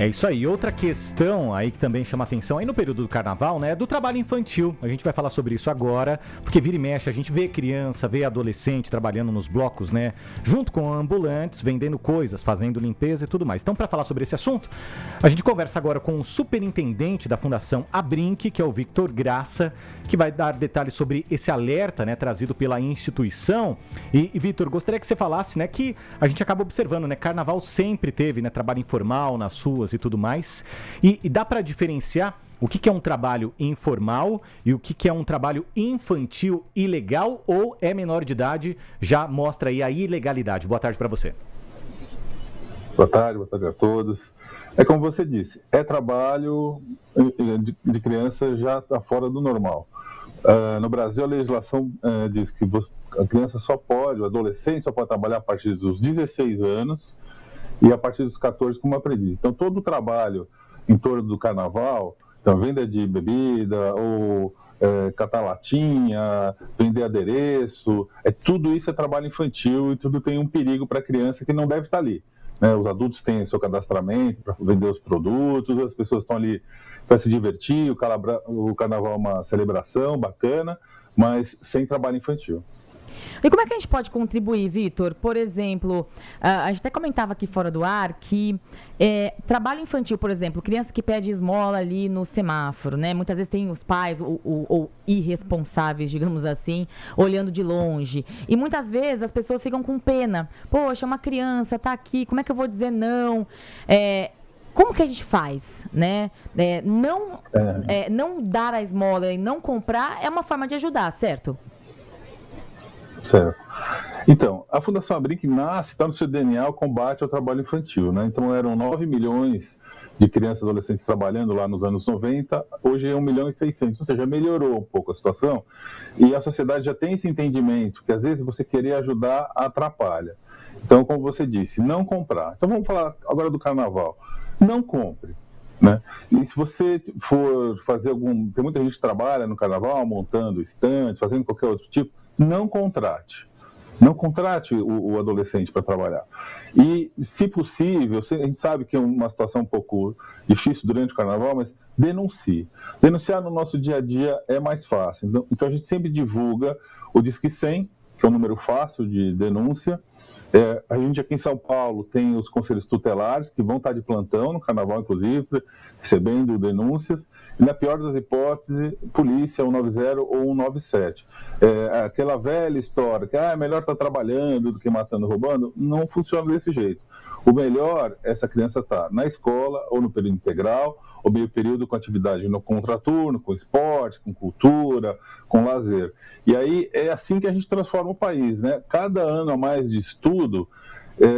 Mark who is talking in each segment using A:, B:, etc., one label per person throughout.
A: É isso aí. Outra questão aí que também chama atenção aí no período do carnaval, né, é do trabalho infantil. A gente vai falar sobre isso agora, porque vira e mexe, a gente vê criança, vê adolescente trabalhando nos blocos, né, junto com ambulantes, vendendo coisas, fazendo limpeza e tudo mais. Então, para falar sobre esse assunto, a gente conversa agora com o superintendente da Fundação Abrinq, que é o Victor Graça, que vai dar detalhes sobre esse alerta, né, trazido pela instituição. E Victor, gostaria que você falasse, né, que a gente acaba observando, né, carnaval sempre teve, né, trabalho informal nas ruas e tudo mais, e dá para diferenciar o que é um trabalho informal e o que é um trabalho infantil ilegal, ou é menor de idade, já mostra aí a ilegalidade? Boa tarde para você.
B: Boa tarde a todos. É como você disse, é trabalho de criança, já está fora do normal. No Brasil, a legislação diz que a criança só pode, o adolescente só pode trabalhar a partir dos 16 anos e a partir dos 14 como aprendiz. Então, todo o trabalho em torno do carnaval, então, venda de bebida, ou catar latinha, vender adereço, tudo isso é trabalho infantil e tudo tem um perigo para a criança que não deve estar ali. Né? Os adultos têm seu cadastramento para vender os produtos, as pessoas estão ali para se divertir, o carnaval é uma celebração bacana, mas sem trabalho infantil.
C: E como é que a gente pode contribuir, Victor? Por exemplo, a gente até comentava aqui fora do ar que trabalho infantil, por exemplo, criança que pede esmola ali no semáforo, né? Muitas vezes tem os pais ou irresponsáveis, digamos assim, olhando de longe. E muitas vezes as pessoas ficam com pena. Poxa, uma criança tá aqui, como é que eu vou dizer não? Como que a gente faz, né? Não dar a esmola e não comprar é uma forma de ajudar, certo?
B: Certo. Então, a Fundação Abrinq nasce, está no seu DNA o combate ao trabalho infantil, né? Então, eram 9 milhões de crianças e adolescentes trabalhando lá nos anos 90, hoje é 1 milhão e 600, ou seja, melhorou um pouco a situação, e a sociedade já tem esse entendimento, que às vezes você querer ajudar atrapalha. Então, como você disse, não comprar. Então, vamos falar agora do carnaval. Não compre. Né? E se você for fazer tem muita gente que trabalha no carnaval, montando estantes, fazendo qualquer outro tipo, não contrate. Não contrate o adolescente para trabalhar. E, se possível, a gente sabe que é uma situação um pouco difícil durante o carnaval, mas denuncie. Denunciar no nosso dia a dia é mais fácil. Então a gente sempre divulga o Disque 100, que é um número fácil de denúncia. A gente aqui em São Paulo tem os conselhos tutelares, que vão estar de plantão no carnaval, inclusive, recebendo denúncias. E, na pior das hipóteses, polícia 190 ou 197. Aquela velha história que é melhor estar trabalhando do que matando e roubando, não funciona desse jeito. O melhor é essa criança estar na escola ou no período integral, ou meio período com atividade no contraturno, com esporte, com cultura, com lazer. E aí é assim que a gente transforma o país, né? Cada ano a mais de estudo,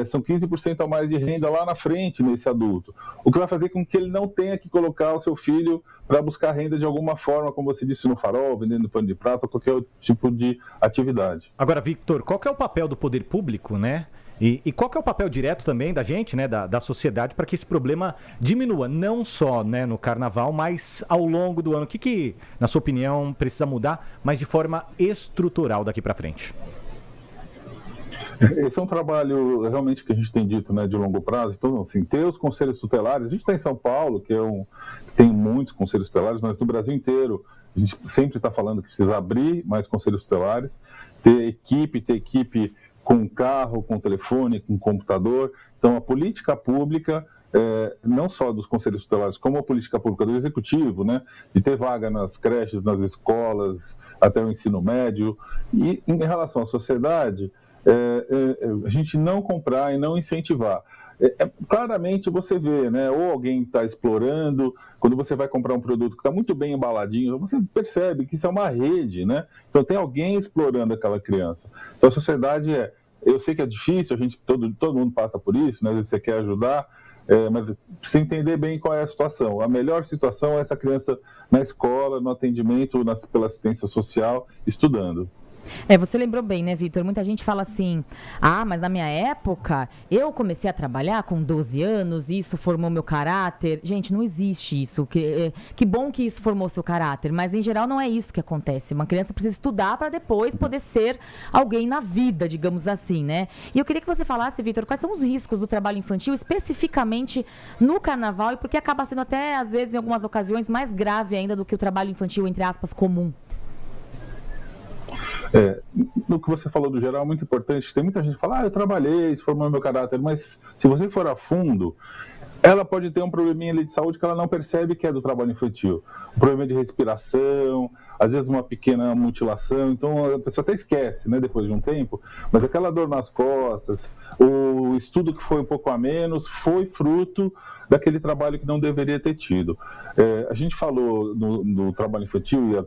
B: são 15% a mais de renda lá na frente nesse adulto, o que vai fazer com que ele não tenha que colocar o seu filho para buscar renda de alguma forma, como você disse, no farol, vendendo pano de prato, ou qualquer outro tipo de atividade.
A: Agora, Victor, qual que é o papel do poder público, né? E qual que é o papel direto também da gente, né, da sociedade, para que esse problema diminua, não só, né, no carnaval, mas ao longo do ano? O que, na sua opinião, precisa mudar, mas de forma estrutural daqui para frente?
B: Esse é um trabalho realmente que a gente tem dito, né, de longo prazo. Então, assim, ter os conselhos tutelares, a gente está em São Paulo, que tem muitos conselhos tutelares, mas no Brasil inteiro a gente sempre está falando que precisa abrir mais conselhos tutelares, ter equipe com carro, com telefone, com computador. Então, a política pública, não só dos conselhos tutelares, como a política pública do executivo, né, de ter vaga nas creches, nas escolas, até o ensino médio. E, em relação à sociedade, a gente não comprar e não incentivar. Claramente você vê, né, ou alguém está explorando, quando você vai comprar um produto que está muito bem embaladinho, você percebe que isso é uma rede, né? Então tem alguém explorando aquela criança. Então a sociedade eu sei que é difícil, todo mundo passa por isso, né? Às vezes você quer ajudar, mas precisa entender bem qual é a situação. A melhor situação é essa criança na escola, no atendimento, pela assistência social, estudando.
C: Você lembrou bem, né, Vitor? Muita gente fala assim, mas na minha época, eu comecei a trabalhar com 12 anos e isso formou meu caráter. Gente, não existe isso. Que bom que isso formou seu caráter, mas em geral não é isso que acontece. Uma criança precisa estudar para depois poder ser alguém na vida, digamos assim, né? E eu queria que você falasse, Vitor, quais são os riscos do trabalho infantil, especificamente no carnaval, e porque acaba sendo até, às vezes, em algumas ocasiões, mais grave ainda do que o trabalho infantil, entre aspas, comum.
B: No que você falou do geral é muito importante. Tem muita gente que fala, eu trabalhei, isso formou meu caráter, mas se você for a fundo, ela pode ter um probleminha ali de saúde que ela não percebe que é do trabalho infantil. Um problema de respiração, às vezes uma pequena mutilação, então a pessoa até esquece, né, depois de um tempo, mas aquela dor nas costas, o estudo que foi um pouco a menos, foi fruto daquele trabalho que não deveria ter tido. A gente falou no trabalho infantil, e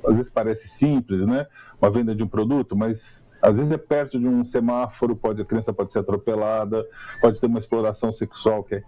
B: às vezes parece simples, né, uma venda de um produto, mas às vezes é perto de um semáforo, a criança pode ser atropelada, pode ter uma exploração sexual que é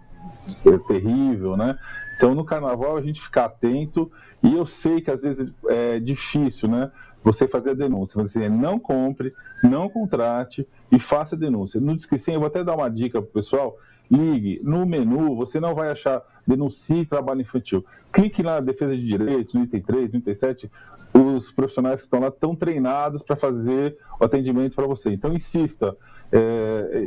B: terrível, né? Então, no carnaval, a gente fica atento, e eu sei que às vezes é difícil, né? Você fazer a denúncia. Você não compre, não contrate e faça a denúncia. No Disque 100, eu vou até dar uma dica para o pessoal. Ligue no menu, você não vai achar denuncie trabalho infantil. Clique na defesa de direitos, no item 3, no item 7, os profissionais que estão lá estão treinados para fazer o atendimento para você. Então, insista.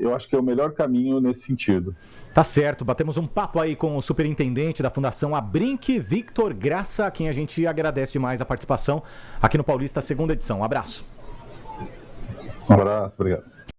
B: Eu acho que é o melhor caminho nesse sentido.
A: Tá certo, batemos um papo aí com o superintendente da Fundação Abrinq, Victor Graça, a quem a gente agradece demais a participação aqui no Paulista, segunda edição. Um abraço.
B: Um abraço, obrigado.